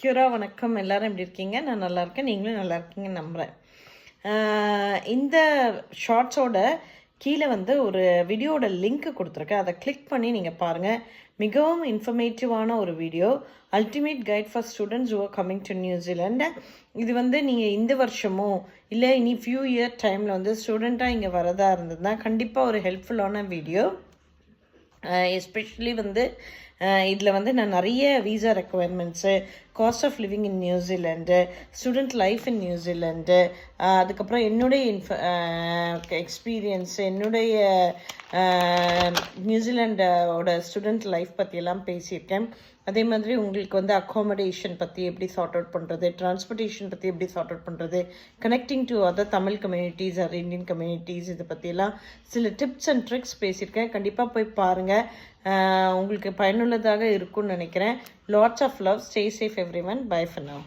Cura வணக்கம். எல்லாரும் எப்படி இருக்கீங்க? நான் நல்லா இருக்கேன். நீங்களும் நல்லா இருக்கீங்கன்னு நம்புகிறேன். இந்த ஷார்ட்ஸோட கீழே வந்து ஒரு வீடியோட லிங்க் கொடுத்துருக்கேன். அதை கிளிக் பண்ணி நீங்கள் பாருங்கள். மிகவும் இன்ஃபர்மேட்டிவான ஒரு video. Ultimate guide for students who are coming to New Zealand. இது வந்து நீங்கள் இந்த வருஷமோ இல்லை இனி ஃபியூ இயர் டைமில் வந்து ஸ்டூடெண்ட்டாக இங்கே வரதா இருந்ததுன்னா கண்டிப்பாக ஒரு ஹெல்ப்ஃபுல்லான வீடியோ. எஸ்பெஷலி வந்து இதில் வந்து நான் நிறைய visa requirements, cost of living in New Zealand, student life in New Zealand, அதுக்கப்புறம் என்னுடைய எக்ஸ்பீரியன்ஸு, என்னுடைய நியூசிலாண்டோட ஸ்டூடெண்ட் லைஃப் பற்றியெல்லாம் பேசியிருக்கேன். அதே மாதிரி உங்களுக்கு வந்து அக்காமடேஷன் பற்றி எப்படி சார்ட் அவுட் பண்ணுறது, டிரான்ஸ்போர்ட்டேஷன் பற்றி எப்படி சார்ட் அவுட் பண்ணுறது, connecting to other Tamil communities or Indian communities, இதை பற்றியெல்லாம் சில டிப்ஸ் அண்ட் ட்ரிக்ஸ் பேசியிருக்கேன். கண்டிப்பாக போய் பாருங்கள். உங்களுக்கு பயனுள்ளதாக இருக்கும்னு நினைக்கிறேன். Lots of love. Stay safe everyone. Bye for now.